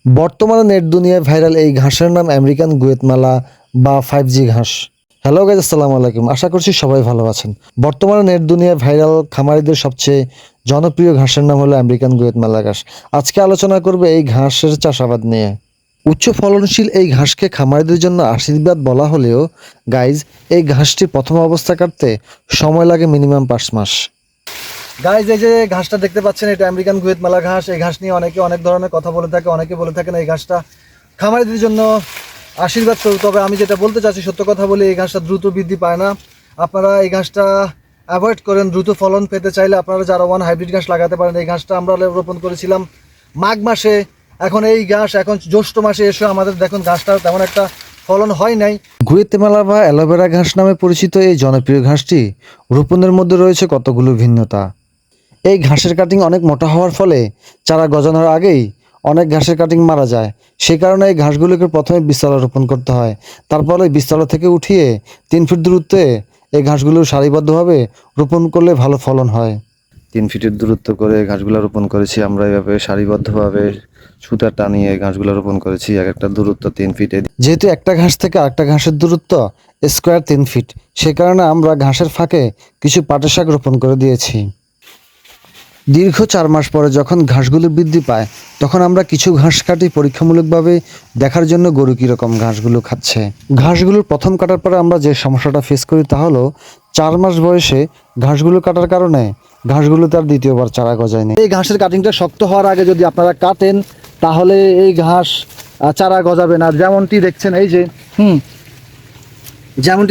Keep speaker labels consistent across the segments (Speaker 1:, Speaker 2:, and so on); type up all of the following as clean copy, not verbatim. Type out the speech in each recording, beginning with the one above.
Speaker 1: বর্তমানে নেট দুনিয়ায় ভাইরাল এই ঘাসের নাম আমেরিকান গুয়েতমালা বা 5G ঘাস। হ্যালো গাইজ, আসসালামু আলাইকুম। আশা করছি সবাই ভালো আছেন। বর্তমানে নেট দুনিয়ায় ভাইরাল খামারিদের সবচেয়ে জনপ্রিয় ঘাসের নাম হলো আমেরিকান গুয়েতমালা ঘাস। আজকে আলোচনা করবে এই ঘাসের চাষাবাদ নিয়ে। উচ্চ ফলনশীল এই ঘাসকে খামারিদের জন্য আশীর্বাদ বলা হলেও গাইজ, এই ঘাসটি প্রথম অবস্থা কাটতে সময় লাগে মিনিমাম 5 মাস। গাইজ, এই যে ঘাসটা দেখতে পাচ্ছেন, এটা আমেরিকান গুয়েতমালা ঘাস। এই ঘাস নিয়ে অনেকে অনেক ধরনের কথা বলে থাকে। অনেকে বলে থাকেন এই ঘাসটা খামারিদের জন্য আশীর্বাদ স্বরূপ। তবে আমি যেটা বলতে চাচ্ছি, সত্য কথা বলি, এই ঘাসটা দ্রুত বৃদ্ধি পায় না। আপনারা এই ঘাসটা অ্যাভয়েড করেন। দ্রুত ফলন পেতে চাইলে আপনারা যারা ওয়ান হাইব্রিড ঘাস লাগাতে পারেন। এই ঘাসটা আমরা রোপণ করেছিলাম মাঘ মাসে। এখন এই ঘাস এখন জ্যৈষ্ঠ মাসে এসে আমাদের দেখুন ঘাসটা তেমন একটা ফলন হয় নাই। গুয়েতেমালা বা অ্যালোভেরা ঘাস নামে পরিচিত এই জনপ্রিয় ঘাসটি রোপণের মধ্যে রয়েছে কতগুলো ভিন্নতা। এই ঘাসের কাটিং অনেক মোটা হওয়ার ফলে চারা গজানোর আগেই অনেক ঘাসের কাটিং মারা যায়। সে কারণে এই ঘাসগুলোকে প্রথমে বীজতলা রোপণ করতে হয়। তারপরে বীজতলা থেকে উঠিয়ে 3 ফিট দূরত্বে এই ঘাসগুলো সারিবদ্ধভাবে রোপণ করলে ভালো ফলন হয়।
Speaker 2: 3 ফিটের দূরত্ব করে ঘাসগুলো রোপণ করেছি আমরা। এভাবে সারিবদ্ধভাবে সুতা টানিয়ে ঘাসগুলো রোপণ করেছি। এক একটা দূরত্ব 3 ফিটে।
Speaker 1: যেহেতু একটা ঘাস থেকে আরেকটা ঘাসের দূরত্ব স্কোয়ার 3 ফিট, সে কারণে আমরা ঘাসের ফাঁকে কিছু পাটের শাক রোপণ করে দিয়েছি। দীর্ঘ 4 মাস পরে যখন ঘাসগুলো বৃদ্ধি পায়, তখন আমরা কিছু ঘাস কাটি পরীক্ষামূলকভাবে দেখার জন্য গরু কীরকম ঘাসগুলো খাচ্ছে। ঘাসগুলোর প্রথম কাটার পরে আমরা যে সমস্যাটা ফেস করি তা হলো 4 মাস বয়সে ঘাসগুলো কাটার কারণে ঘাসগুলো তার দ্বিতীয়বার চারা গজায়নি। এই ঘাসের কাটিংটা শক্ত হওয়ার আগে যদি আপনারা কাটেন, তাহলে এই ঘাস চারা গজাবে না। যেমনটি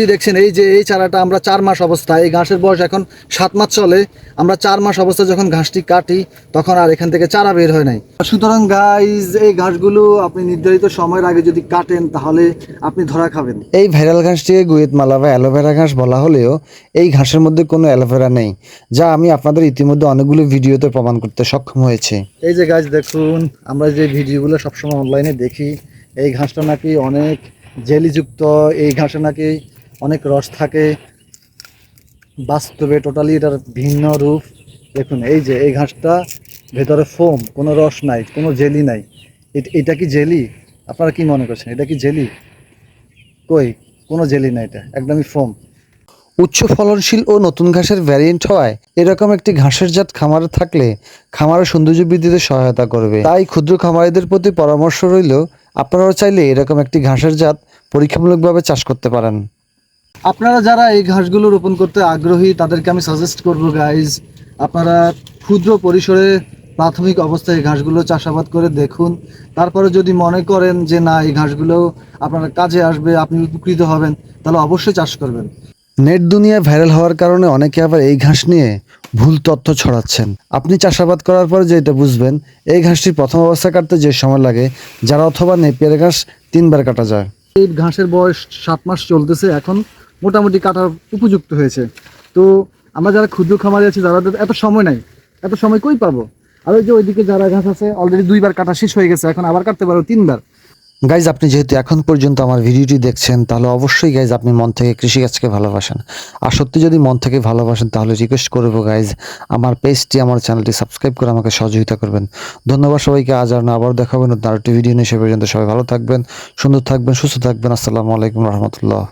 Speaker 1: দেখছেন এই যে এই চারাটা আমরা 4 মাস অবস্থা, এই ঘাসের বয়স এখন 7 মাস চলে। আমরা 4 মাস অবস্থা যখন ঘাসটি কাটি, তখন আর এখান থেকে চারা বের হয় নাই। সুতরাং গাইজ, এই ঘাসগুলো আপনি নির্ধারিত সময়ের আগে যদি কাটেন, তাহলে আপনি ধরা খাবেন। এই ভাইরাল ঘাসটিকে গুয়েতমালা বা অ্যালোভেরা ঘাস বলা হলেও এই ঘাসের মধ্যে কোনো অ্যালোভেরা নেই, যা আমি আপনাদের ইতিমধ্যে অনেকগুলো ভিডিওতে প্রমাণ করতে সক্ষম হয়েছে। এই যে গাইজ দেখুন, আমরা যে ভিডিওগুলো সবসময় অনলাইনে দেখি, এই ঘাসটা নাকি অনেক জেলিযুক্ত, এই ঘাসে নাকি অনেক রস থাকে। বাস্তবে টোটালি এটার ভিন্ন রূপ। দেখুন এই যে এই ঘাসটা ভেতরে ফোম, কোনো রস নাই, কোনো জেলি নাই। এটা কি জেলি? আপনারা কি মনে করছেন, এটা কি জেলি? কই, কোনো জেলি নাই, এটা একদমই ফোম। উচ্চ ফলনশীল ও নতুন ঘাসের ভ্যারিয়েন্ট হওয়ায় এরকম একটি ঘাসের জাত খামারে থাকলে খামারের সৌন্দর্য বৃদ্ধিতে সহায়তা করবে। তাই ক্ষুদ্র খামারিদের প্রতি পরামর্শ রইল, আপনারাও চাইলে এরকম একটি ঘাসের জাত পরীক্ষামূলকভাবে চাষ করতে পারেন। আপনারা যারা এই ঘাসগুলো রোপণ করতে আগ্রহী, তাদেরকে আমি সাজেস্ট করব গাইজ, আপনারা ক্ষুদ্র পরিসরে প্রাথমিক অবস্থায় এই ঘাসগুলো চাষাবাদ করে দেখুন। তারপরে যদি মনে করেন যে না, এই ঘাসগুলো আপনার কাজে আসবে, আপনি উপকৃত হবেন, তাহলে অবশ্যই চাষ করবেন। নেট দুনিয়ায় ভাইরাল হওয়ার কারণে অনেকে আবার এই ঘাস নিয়ে ভুল তথ্য ছড়াচ্ছেন। আপনি চাষাবাদ করার পরে যেটা বুঝবেন, এই ঘাসটির প্রথম অবস্থা কাটতে যে সময় লাগে, যারা অথবা নেপিয়ার ঘাস 3 বার কাটা যায়। এই ঘাসের বয়স 7 মাস চলতেছে, এখন মোটামুটি কাটার উপযুক্ত হয়েছে। তো আমরা যারা ক্ষুদ্র খামারি আছি, যারা এত সময় নাই, এত সময় কই পাবো? আর ওই যে ওইদিকে যারা ঘাস আছে, অলরেডি 2 বার কাটা শেষ হয়ে গেছে, এখন আবার কাটতে পারো 3 বার। গাইজ, আপনি যেহেতু এখন পর্যন্ত আমার ভিডিওটি দেখছেন, তাহলে অবশ্যই গাইজ আপনি মন থেকে কৃষিকাজকে ভালোবাসেন। আর সত্যি যদি মন থেকে ভালোবাসেন, তাহলে রিকোয়েস্ট করবো গাইজ, আমার পেজটি, আমার চ্যানেলটি সাবস্ক্রাইব করে আমাকে সহযোগিতা করবেন। ধন্যবাদ সবাইকে। আজ আর না, আবার দেখাবেন আরেকটি ভিডিও নিয়ে। সে পর্যন্ত সবাই ভালো থাকবেন, সুন্দর থাকবেন, সুস্থ থাকবেন। আসসালামু আলাইকুম রহমতুল্লাহ।